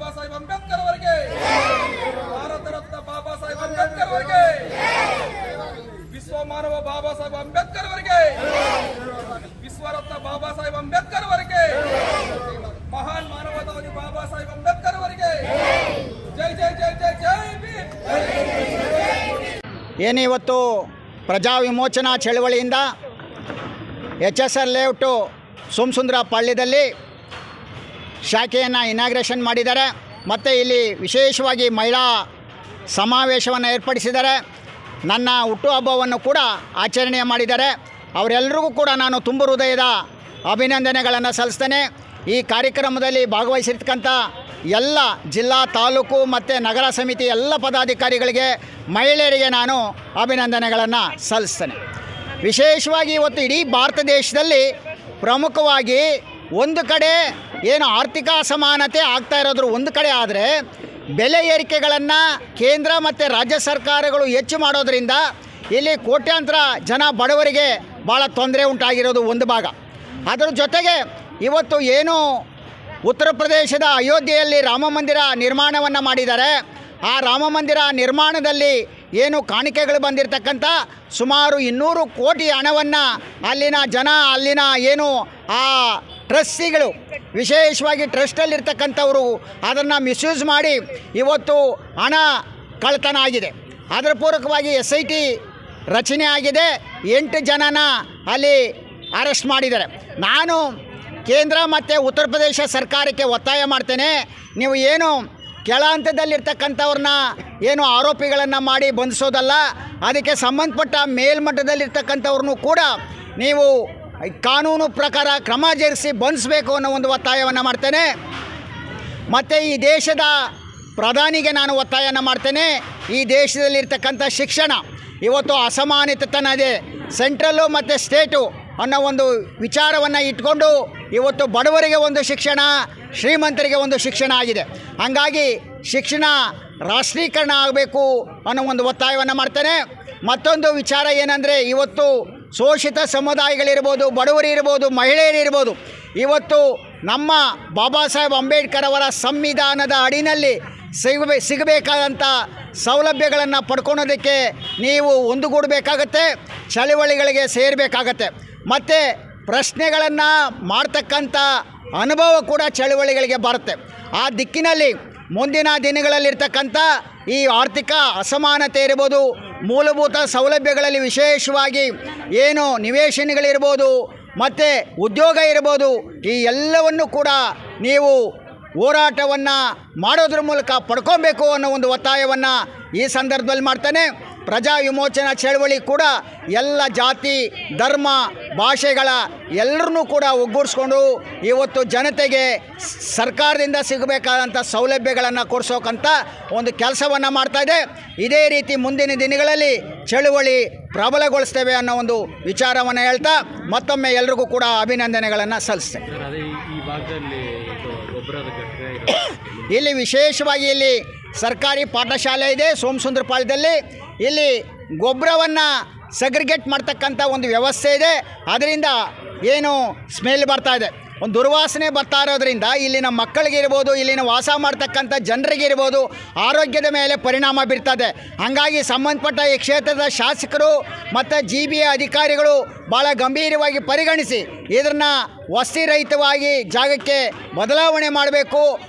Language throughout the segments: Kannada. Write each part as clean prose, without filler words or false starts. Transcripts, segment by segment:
ಬಾಬಾ ಸಾಹೇಬ್ ಅಂಬೇಡ್ಕರ್ ಅವರಿಗೆ, ಭಾರತ ರತ್ನ ಬಾಬಾ ಸಾಹೇಬ್ ಅಂಬೇಡ್ಕರ್ ಅವರಿಗೆ, ವಿಶ್ವ ಮಾನವ ಬಾಬಾ ಸಾಹೇಬ್ ಅಂಬೇಡ್ಕರ್ ಅವರಿಗೆ, ವಿಶ್ವರತ್ನ ಬಾಬಾ ಸಾಹೇಬ್ ಅಂಬೇಡ್ಕರ್ ಅವರಿಗೆ, ಮಹಾನ್ ಮಾನವತಾವಾದಿ ಬಾಬಾ ಸಾಹೇಬ್ ಅಂಬೇಡ್ಕರ್ ಅವರಿಗೆ ಜೈ ಜೈ ಜೈ ಜೈ ಜೈ ಭೀಮ್. ಏನಿವತ್ತು ಪ್ರಜಾ ವಿಮೋಚನಾ ಚಳವಳಿಯಿಂದ HSR ಲೇಔಟು ಸೋಮಸುಂದರ ಪಾಳ್ಯದಲ್ಲಿ ಶಾಖೆಯನ್ನು ಇನಾಗ್ರೇಷನ್ ಮಾಡಿದ್ದಾರೆ. ಮತ್ತು ಇಲ್ಲಿ ವಿಶೇಷವಾಗಿ ಮಹಿಳಾ ಸಮಾವೇಶವನ್ನು ಏರ್ಪಡಿಸಿದ್ದಾರೆ. ನನ್ನ ಹುಟ್ಟುಹಬ್ಬವನ್ನು ಕೂಡ ಆಚರಣೆ ಮಾಡಿದ್ದಾರೆ. ಅವರೆಲ್ಲರಿಗೂ ಕೂಡ ನಾನು ತುಂಬ ಹೃದಯದ ಅಭಿನಂದನೆಗಳನ್ನು ಸಲ್ಲಿಸ್ತೇನೆ. ಈ ಕಾರ್ಯಕ್ರಮದಲ್ಲಿ ಭಾಗವಹಿಸಿರ್ತಕ್ಕಂಥ ಎಲ್ಲ ಜಿಲ್ಲಾ, ತಾಲೂಕು ಮತ್ತು ನಗರ ಸಮಿತಿ ಎಲ್ಲ ಪದಾಧಿಕಾರಿಗಳಿಗೆ, ಮಹಿಳೆಯರಿಗೆ ನಾನು ಅಭಿನಂದನೆಗಳನ್ನು ಸಲ್ಲಿಸ್ತೇನೆ. ವಿಶೇಷವಾಗಿ ಇವತ್ತು ಇಡೀ ಭಾರತ ದೇಶದಲ್ಲಿ ಪ್ರಮುಖವಾಗಿ ಒಂದು ಕಡೆ ಏನು ಆರ್ಥಿಕ ಅಸಮಾನತೆ ಆಗ್ತಾ ಇರೋದ್ರ ಒಂದು ಕಡೆ ಆದರೆ, ಬೆಲೆ ಏರಿಕೆಗಳನ್ನು ಕೇಂದ್ರ ಮತ್ತು ರಾಜ್ಯ ಸರ್ಕಾರಗಳು ಹೆಚ್ಚು ಮಾಡೋದರಿಂದ ಇಲ್ಲಿ ಕೋಟ್ಯಾಂತರ ಜನ ಬಡವರಿಗೆ ಭಾಳ ತೊಂದರೆ ಉಂಟಾಗಿರೋದು ಒಂದು ಭಾಗ. ಅದರ ಜೊತೆಗೆ ಇವತ್ತು ಏನು ಉತ್ತರ ಪ್ರದೇಶದ ಅಯೋಧ್ಯೆಯಲ್ಲಿ ರಾಮ ಮಂದಿರ ನಿರ್ಮಾಣವನ್ನು ಮಾಡಿದ್ದಾರೆ. ಆ ರಾಮ ಮಂದಿರ ನಿರ್ಮಾಣದಲ್ಲಿ ಏನು ಕಾಣಿಕೆಗಳು ಬಂದಿರತಕ್ಕಂಥ ಸುಮಾರು 200 ಕೋಟಿ ಹಣವನ್ನು ಅಲ್ಲಿನ ಜನ, ಅಲ್ಲಿನ ಏನು ಆ ಟ್ರಸ್ಟಿಗಳು, ವಿಶೇಷವಾಗಿ ಟ್ರಸ್ಟಲ್ಲಿರ್ತಕ್ಕಂಥವರು ಅದನ್ನು ಮಿಸ್ಯೂಸ್ ಮಾಡಿ ಇವತ್ತು ಹಣ ಕಳ್ಳತನ ಆಗಿದೆ. ಅದರ ಪೂರ್ವಕವಾಗಿ SIT ರಚನೆ ಆಗಿದೆ. 8 ಜನನ ಅಲ್ಲಿ ಅರೆಸ್ಟ್ ಮಾಡಿದ್ದಾರೆ. ನಾನು ಕೇಂದ್ರ ಮತ್ತು ಉತ್ತರ ಪ್ರದೇಶ ಸರ್ಕಾರಕ್ಕೆ ಒತ್ತಾಯ ಮಾಡ್ತೇನೆ, ನೀವು ಏನು ಕೆಳ ಹಂತದಲ್ಲಿರ್ತಕ್ಕಂಥವ್ರನ್ನ ಏನು ಆರೋಪಿಗಳನ್ನು ಮಾಡಿ ಬಂಧಿಸೋದಲ್ಲ, ಅದಕ್ಕೆ ಸಂಬಂಧಪಟ್ಟ ಮೇಲ್ಮಟ್ಟದಲ್ಲಿರ್ತಕ್ಕಂಥವ್ರನ್ನೂ ಕೂಡ ನೀವು ಕಾನೂನು ಪ್ರಕಾರ ಕ್ರಮ ಜರುಗಿಸಿ ಬಂಧಿಸಬೇಕು ಅನ್ನೋ ಒಂದು ಒತ್ತಾಯವನ್ನು ಮಾಡ್ತೇನೆ. ಮತ್ತು ಈ ದೇಶದ ಪ್ರಧಾನಿಗೆ ನಾನು ಒತ್ತಾಯನ ಮಾಡ್ತೇನೆ, ಈ ದೇಶದಲ್ಲಿರ್ತಕ್ಕಂಥ ಶಿಕ್ಷಣ ಇವತ್ತು ಅಸಮಾನತೆತನ ಇದೆ. ಸೆಂಟ್ರಲ್ಲು ಮತ್ತು ಸ್ಟೇಟು ಅನ್ನೋ ಒಂದು ವಿಚಾರವನ್ನು ಇಟ್ಕೊಂಡು ಇವತ್ತು ಬಡವರಿಗೆ ಒಂದು ಶಿಕ್ಷಣ, ಶ್ರೀಮಂತರಿಗೆ ಒಂದು ಶಿಕ್ಷಣ ಆಗಿದೆ. ಹಾಗಾಗಿ ಶಿಕ್ಷಣ ರಾಷ್ಟ್ರೀಕರಣ ಆಗಬೇಕು ಅನ್ನೋ ಒಂದು ಒತ್ತಾಯವನ್ನು ಮಾಡ್ತೇನೆ. ಮತ್ತೊಂದು ವಿಚಾರ ಏನಂದರೆ, ಇವತ್ತು ಶೋಷಿತ ಸಮುದಾಯಗಳಿರ್ಬೋದು, ಬಡವರಿರ್ಬೋದು, ಮಹಿಳೆಯರಿರ್ಬೋದು, ಇವತ್ತು ನಮ್ಮ ಬಾಬಾ ಸಾಹೇಬ್ ಅಂಬೇಡ್ಕರ್ ಅವರ ಸಂವಿಧಾನದ ಅಡಿನಲ್ಲಿ ಸಿಗಬೇಕಾದಂಥ ಸೌಲಭ್ಯಗಳನ್ನು ಪಡ್ಕೊಳೋದಕ್ಕೆ ನೀವು ಒಂದುಗೂಡಬೇಕಾಗತ್ತೆ, ಚಳವಳಿಗಳಿಗೆ ಸೇರಬೇಕಾಗತ್ತೆ. ಮತ್ತು ಪ್ರಶ್ನೆಗಳನ್ನು ಮಾಡ್ತಕ್ಕಂಥ ಅನುಭವ ಕೂಡ ಚಳವಳಿಗಳಿಗೆ ಬರುತ್ತೆ. ಆ ದಿಕ್ಕಿನಲ್ಲಿ ಮುಂದಿನ ದಿನಗಳಲ್ಲಿರ್ತಕ್ಕಂಥ ಈ ಆರ್ಥಿಕ ಅಸಮಾನತೆ ಇರ್ಬೋದು, ಮೂಲಭೂತ ಸೌಲಭ್ಯಗಳಲ್ಲಿ ವಿಶೇಷವಾಗಿ ಏನು ನಿವೇಶನಗಳಿರ್ಬೋದು ಮತ್ತು ಉದ್ಯೋಗ ಇರ್ಬೋದು, ಈ ಎಲ್ಲವನ್ನು ಕೂಡ ನೀವು ಹೋರಾಟವನ್ನು ಮಾಡೋದ್ರ ಮೂಲಕ ಪಡ್ಕೊಬೇಕು ಅನ್ನೋ ಒಂದು ಒತ್ತಾಯವನ್ನು ಈ ಸಂದರ್ಭದಲ್ಲಿ ಮಾಡ್ತಾನೆ. ಪ್ರಜಾ ವಿಮೋಚನಾ ಚಳವಳಿ ಕೂಡ ಎಲ್ಲ ಜಾತಿ, ಧರ್ಮ, ಭಾಷೆಗಳ ಎಲ್ಲರನ್ನೂ ಕೂಡ ಒಗ್ಗೂಡಿಸ್ಕೊಂಡು ಇವತ್ತು ಜನತೆಗೆ ಸರ್ಕಾರದಿಂದ ಸಿಗಬೇಕಾದಂಥ ಸೌಲಭ್ಯಗಳನ್ನು ಕೊಡಿಸೋಕ್ಕಂಥ ಒಂದು ಕೆಲಸವನ್ನು ಮಾಡ್ತಾಯಿದೆ. ಇದೇ ರೀತಿ ಮುಂದಿನ ದಿನಗಳಲ್ಲಿ ಚಳವಳಿ ಪ್ರಬಲಗೊಳಿಸ್ತೇವೆ ಅನ್ನೋ ಒಂದು ವಿಚಾರವನ್ನು ಹೇಳ್ತಾ ಮತ್ತೊಮ್ಮೆ ಎಲ್ರಿಗೂ ಕೂಡ ಅಭಿನಂದನೆಗಳನ್ನು ಸಲ್ಲಿಸ್ತೇನೆ. ಇಲ್ಲಿ ವಿಶೇಷವಾಗಿ ಇಲ್ಲಿ ಸರ್ಕಾರಿ ಪಾಠಶಾಲೆ ಇದೆ ಸೋಮಸುಂದರ ಪಾಳ್ಯದಲ್ಲಿ. ಇಲ್ಲಿ ಗೊಬ್ಬರವನ್ನು ಸಗ್ರಿಗೇಟ್ ಮಾಡ್ತಕ್ಕಂಥ ಒಂದು ವ್ಯವಸ್ಥೆ ಇದೆ. ಅದರಿಂದ ಏನು ಸ್ಮೆಲ್ ಬರ್ತಾ ಇದೆ, ಒಂದು ದುರ್ವಾಸನೆ ಬರ್ತಾ ಇರೋದ್ರಿಂದ ಇಲ್ಲಿನ ಮಕ್ಕಳಿಗಿರ್ಬೋದು, ಇಲ್ಲಿನ ವಾಸ ಮಾಡ್ತಕ್ಕಂಥ ಜನರಿಗಿರ್ಬೋದು ಆರೋಗ್ಯದ ಮೇಲೆ ಪರಿಣಾಮ ಬೀರ್ತದೆ. ಹಾಗಾಗಿ ಸಂಬಂಧಪಟ್ಟ ಈ ಕ್ಷೇತ್ರದ ಶಾಸಕರು ಮತ್ತು GBA ಅಧಿಕಾರಿಗಳು ಭಾಳ ಗಂಭೀರವಾಗಿ ಪರಿಗಣಿಸಿ ಇದನ್ನು ವಸತಿರಹಿತವಾಗಿ ಜಾಗಕ್ಕೆ ಬದಲಾವಣೆ ಮಾಡಬೇಕು.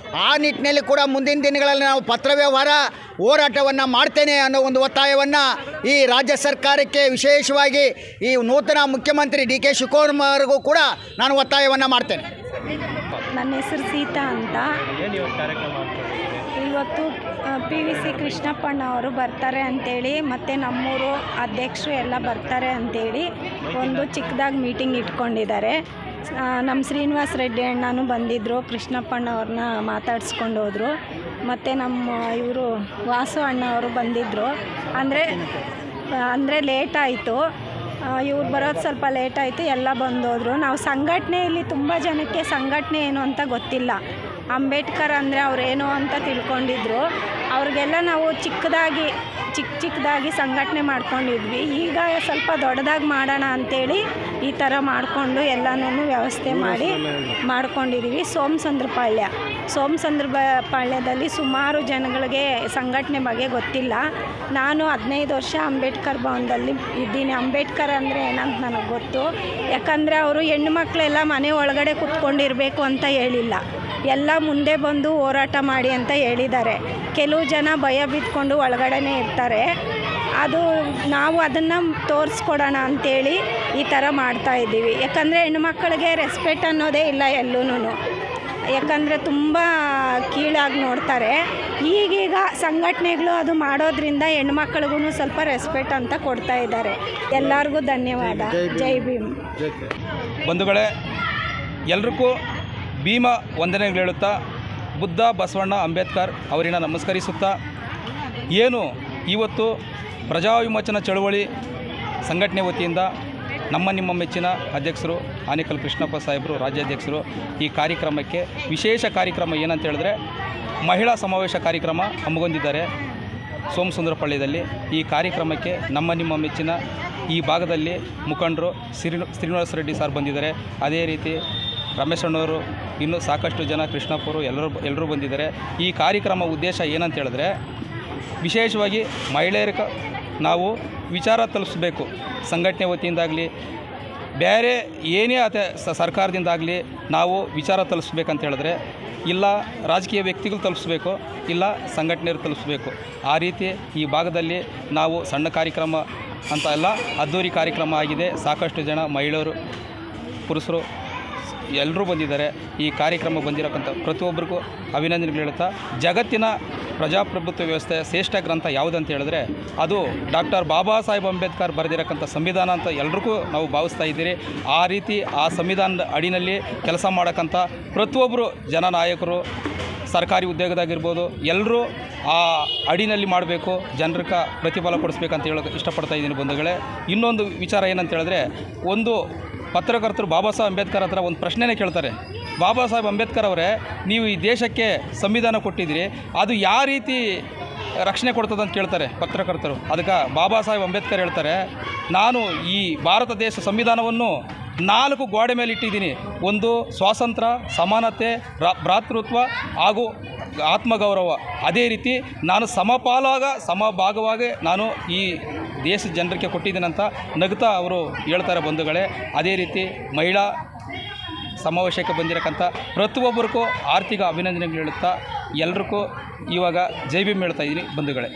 ಆ ನಿಟ್ಟಿನಲ್ಲಿ ಕೂಡ ಮುಂದಿನ ದಿನಗಳಲ್ಲಿ ನಾವು ಪತ್ರ ವ್ಯವಹಾರ ಹೋರಾಟವನ್ನು ಮಾಡ್ತೇನೆ ಅನ್ನೋ ಒಂದು ಒತ್ತಾಯವನ್ನು ಈ ರಾಜ್ಯ ಸರ್ಕಾರಕ್ಕೆ, ವಿಶೇಷವಾಗಿ ಈ ನೂತನ ಮುಖ್ಯಮಂತ್ರಿ DK ಶಿವಕುಮಾರ್ಗೂ ಕೂಡ ನಾನು ಒತ್ತಾಯವನ್ನು ಮಾಡ್ತೇನೆ. ನನ್ನ ಹೆಸರು ಸೀತಾ ಅಂತ. ಇವತ್ತು PVC ಕೃಷ್ಣಪ್ಪಣ್ಣ ಅವರು ಬರ್ತಾರೆ ಅಂಥೇಳಿ ಮತ್ತು ನಮ್ಮೂರು ಅಧ್ಯಕ್ಷರು ಎಲ್ಲ ಬರ್ತಾರೆ ಅಂಥೇಳಿ ಒಂದು ಚಿಕ್ಕದಾಗಿ ಮೀಟಿಂಗ್ ಇಟ್ಕೊಂಡಿದ್ದಾರೆ. ನಮ್ಮ ಶ್ರೀನಿವಾಸ ರೆಡ್ಡಿ ಅಣ್ಣನೂ ಬಂದಿದ್ದರು, ಕೃಷ್ಣಪ್ಪಣ್ಣ ಅವ್ರನ್ನ ಮಾತಾಡಿಸ್ಕೊಂಡು ಹೋದರು. ಮತ್ತು ನಮ್ಮ ಇವರು ವಾಸು ಅಣ್ಣ ಅವರು ಬಂದಿದ್ದರು. ಅಂದರೆ ಲೇಟಾಯಿತು, ಇವ್ರು ಬರೋದು ಸ್ವಲ್ಪ ಲೇಟಾಯಿತು, ಎಲ್ಲ ಬಂದೋದ್ರು. ನಾವು ಸಂಘಟನೆಯಲ್ಲಿ ತುಂಬ ಜನಕ್ಕೆ ಸಂಘಟನೆ ಏನು ಅಂತ ಗೊತ್ತಿಲ್ಲ. ಅಂಬೇಡ್ಕರ್ ಅಂದರೆ ಅವರೇನು ಅಂತ ತಿಳ್ಕೊಂಡಿದ್ರು. ಅವ್ರಿಗೆಲ್ಲ ನಾವು ಚಿಕ್ಕದಾಗಿ ಸಂಘಟನೆ ಮಾಡ್ಕೊಂಡಿದ್ವಿ. ಈಗ ಸ್ವಲ್ಪ ದೊಡ್ಡದಾಗಿ ಮಾಡೋಣ ಅಂಥೇಳಿ ಈ ಥರ ಮಾಡಿಕೊಂಡು ಎಲ್ಲನೂ ವ್ಯವಸ್ಥೆ ಮಾಡ್ಕೊಂಡಿದ್ದೀವಿ. ಸೋಮಸುಂದರ ಪಾಳ್ಯ. ಸೋಮಸುಂದರ ಪಾಳ್ಯದಲ್ಲಿ ಸುಮಾರು ಜನಗಳಿಗೆ ಸಂಘಟನೆ ಬಗ್ಗೆ ಗೊತ್ತಿಲ್ಲ. ನಾನು 15 ವರ್ಷ ಅಂಬೇಡ್ಕರ್ ಭವನದಲ್ಲಿ ಇದ್ದೀನಿ. ಅಂಬೇಡ್ಕರ್ ಅಂದರೆ ಏನಂತ ನನಗೆ ಗೊತ್ತು. ಯಾಕಂದರೆ ಅವರು ಹೆಣ್ಣು ಮಕ್ಕಳೆಲ್ಲ ಮನೆ ಒಳಗಡೆ ಕೂತ್ಕೊಂಡಿರಬೇಕು ಅಂತ ಹೇಳಿಲ್ಲ, ಎಲ್ಲ ಮುಂದೆ ಬಂದು ಹೋರಾಟ ಮಾಡಿ ಅಂತ ಹೇಳಿದ್ದಾರೆ. ಕೆಲವು ಜನ ಭಯ ಬಿದ್ದುಕೊಂಡು ಒಳಗಡೆನೇ ಇರ್ತಾರೆ. ಅದು ನಾವು ಅದನ್ನು ತೋರಿಸ್ಕೊಡೋಣ ಅಂಥೇಳಿ ಈ ಥರ ಮಾಡ್ತಾಯಿದ್ದೀವಿ. ಯಾಕಂದರೆ ಹೆಣ್ಮಕ್ಳಿಗೆ ರೆಸ್ಪೆಕ್ಟ್ ಅನ್ನೋದೇ ಇಲ್ಲ ಎಲ್ಲೂ. ಯಾಕಂದರೆ ತುಂಬ ಕೀಳಾಗಿ ನೋಡ್ತಾರೆ. ಈಗೀಗ ಸಂಘಟನೆಗಳು ಅದು ಮಾಡೋದ್ರಿಂದ ಹೆಣ್ಮಕ್ಳಿಗೂ ಸ್ವಲ್ಪ ರೆಸ್ಪೆಕ್ಟ್ ಅಂತ ಕೊಡ್ತಾ ಇದ್ದಾರೆ. ಎಲ್ಲರಿಗೂ ಧನ್ಯವಾದ. ಜೈ ಭೀಮ್. ಬಂಧುಗಳೇ, ಎಲ್ರಿಗೂ ಭೀಮ ವಂದನೆಗಳು ಹೇಳುತ್ತಾ, ಬುದ್ಧ ಬಸವಣ್ಣ ಅಂಬೇಡ್ಕರ್ ಅವರನ್ನು ನಮಸ್ಕರಿಸುತ್ತಾ, ಏನು ಇವತ್ತು ಪ್ರಜಾವಿಮೋಚನಾ ಚಳವಳಿ ಸಂಘಟನೆ ವತಿಯಿಂದ ನಿಮ್ಮ ಮೆಚ್ಚಿನ ಅಧ್ಯಕ್ಷರು ಆನೇಕಲ್ ಕೃಷ್ಣಪ್ಪ ಸಾಹೇಬರು, ರಾಜ್ಯಾಧ್ಯಕ್ಷರು, ಈ ಕಾರ್ಯಕ್ರಮಕ್ಕೆ ವಿಶೇಷ ಕಾರ್ಯಕ್ರಮ ಏನಂತ ಹೇಳಿದ್ರೆ ಮಹಿಳಾ ಸಮಾವೇಶ ಕಾರ್ಯಕ್ರಮ ಹಮ್ಮಿಕೊಂಡಿದ್ದಾರೆ ಸೋಮಸುಂದರ ಪಾಳ್ಯದಲ್ಲಿ. ಈ ಕಾರ್ಯಕ್ರಮಕ್ಕೆ ನಿಮ್ಮ ಮೆಚ್ಚಿನ ಈ ಭಾಗದಲ್ಲಿ ಮುಖಂಡರು ಶ್ರೀನಿವಾಸ ರೆಡ್ಡಿ ಸರ್ ಬಂದಿದ್ದಾರೆ. ಅದೇ ರೀತಿ ರಮೇಶ್ ಅಣ್ಣವರು, ಇನ್ನೂ ಸಾಕಷ್ಟು ಜನ, ಕೃಷ್ಣಪ್ಪರು ಎಲ್ಲರೂ ಬಂದಿದ್ದಾರೆ. ಈ ಕಾರ್ಯಕ್ರಮ ಉದ್ದೇಶ ಏನಂತ ಹೇಳಿದ್ರೆ ವಿಶೇಷವಾಗಿ ಮಹಿಳೆಯರಿಗೆ ನಾವು ವಿಚಾರ ತಲುಪಿಸ್ಬೇಕು. ಸಂಘಟನೆ ವತಿಯಿಂದಾಗಲಿ ಬೇರೆ ಏನೇ ಸರ್ಕಾರದಿಂದಾಗಲಿ ನಾವು ವಿಚಾರ ತಲುಪಿಸ್ಬೇಕಂತ ಹೇಳಿದ್ರೆ ಇಲ್ಲ ರಾಜಕೀಯ ವ್ಯಕ್ತಿಗಳು ತಲುಪಿಸ್ಬೇಕು, ಇಲ್ಲ ಸಂಘಟನೆಯರು ತಲುಪಿಸ್ಬೇಕು. ಆ ರೀತಿ ಈ ಭಾಗದಲ್ಲಿ ನಾವು ಸಣ್ಣ ಕಾರ್ಯಕ್ರಮ ಅಂತ ಎಲ್ಲ ಅದ್ದೂರಿ ಕಾರ್ಯಕ್ರಮ ಆಗಿದೆ. ಸಾಕಷ್ಟು ಜನ ಮಹಿಳೆಯರು, ಪುರುಷರು ಎಲ್ಲರೂ ಬಂದಿದ್ದಾರೆ. ಈ ಕಾರ್ಯಕ್ರಮ ಬಂದಿರೋಕ್ಕಂಥ ಪ್ರತಿಯೊಬ್ಬರಿಗೂ ಅಭಿನಂದನೆಗಳು ಹೇಳ್ತಾ, ಜಗತ್ತಿನ ಪ್ರಜಾಪ್ರಭುತ್ವ ವ್ಯವಸ್ಥೆಯ ಶ್ರೇಷ್ಠ ಗ್ರಂಥ ಯಾವುದಂತ ಹೇಳಿದ್ರೆ ಅದು ಡಾಕ್ಟರ್ ಬಾಬಾ ಸಾಹೇಬ್ ಅಂಬೇಡ್ಕರ್ ಬರೆದಿರೋಕ್ಕಂಥ ಸಂವಿಧಾನ ಅಂತ ಎಲ್ರಿಗೂ ನಾವು ಭಾವಿಸ್ತಾ ಇದ್ದೀರಿ. ಆ ರೀತಿ ಆ ಸಂವಿಧಾನದ ಅಡಿನಲ್ಲಿ ಕೆಲಸ ಮಾಡೋಕ್ಕಂಥ ಪ್ರತಿಯೊಬ್ಬರು ಜನನಾಯಕರು, ಸರ್ಕಾರಿ ಉದ್ಯೋಗದಾಗಿರ್ಬೋದು, ಎಲ್ಲರೂ ಆ ಅಡಿನಲ್ಲಿ ಮಾಡಬೇಕು, ಜನರಿಗೆ ಪ್ರತಿಫಲ ಕೊಡಿಸ್ಬೇಕಂತ ಹೇಳೋಕೆ ಇಷ್ಟಪಡ್ತಾ ಇದ್ದೀನಿ ಬಂಧುಗಳೇ. ಇನ್ನೊಂದು ವಿಚಾರ ಏನಂತ ಹೇಳಿದ್ರೆ, ಒಂದು ಪತ್ರಕರ್ತರು ಬಾಬಾ ಸಾಹೇಬ್ ಅಂಬೇಡ್ಕರ್ ಹತ್ರ ಒಂದು ಪ್ರಶ್ನೆನೇ ಕೇಳ್ತಾರೆ. ಬಾಬಾ ಸಾಹೇಬ್ ಅಂಬೇಡ್ಕರ್ ಅವರೇ, ನೀವು ಈ ದೇಶಕ್ಕೆ ಸಂವಿಧಾನ ಕೊಟ್ಟಿದ್ದೀರಿ, ಅದು ಯಾವ ರೀತಿ ರಕ್ಷಣೆ ಕೊಡ್ತದಂತ ಕೇಳ್ತಾರೆ ಪತ್ರಕರ್ತರು. ಅದಕ್ಕೆ ಬಾಬಾ ಸಾಹೇಬ್ ಅಂಬೇಡ್ಕರ್ ಹೇಳ್ತಾರೆ, ನಾನು ಈ ಭಾರತ ದೇಶ ಸಂವಿಧಾನವನ್ನು 4 ಗೋಡೆ ಮೇಲೆ ಇಟ್ಟಿದ್ದೀನಿ. ಒಂದು ಸ್ವಾತಂತ್ರ್ಯ, ಸಮಾನತೆ, ಭ್ರಾತೃತ್ವ ಹಾಗೂ ಆತ್ಮಗೌರವ. ಅದೇ ರೀತಿ ನಾನು ಸಮಭಾಗವಾಗಿ ನಾನು ಈ ದೇಶದ ಜನರಿಗೆ ಕೊಟ್ಟಿದ್ದೀನಿ ಅಂತ ನಗುತ್ತಾ ಅವರು ಹೇಳ್ತಾರೆ ಬಂಧುಗಳೇ. ಅದೇ ರೀತಿ ಮಹಿಳಾ ಸಮಾವೇಶಕ್ಕೆ ಬಂದಿರಕ್ಕಂಥ ಪ್ರತಿಯೊಬ್ಬರಿಗೂ ಆರ್ಥಿಕ ಅಭಿನಂದನೆಗಳು ಹೇಳುತ್ತಾ ಎಲ್ರಿಗೂ ಇವಾಗ ಜೈ ಭೀಮ್ ಹೇಳ್ತಾ ಇದ್ದೀನಿ ಬಂಧುಗಳೇ.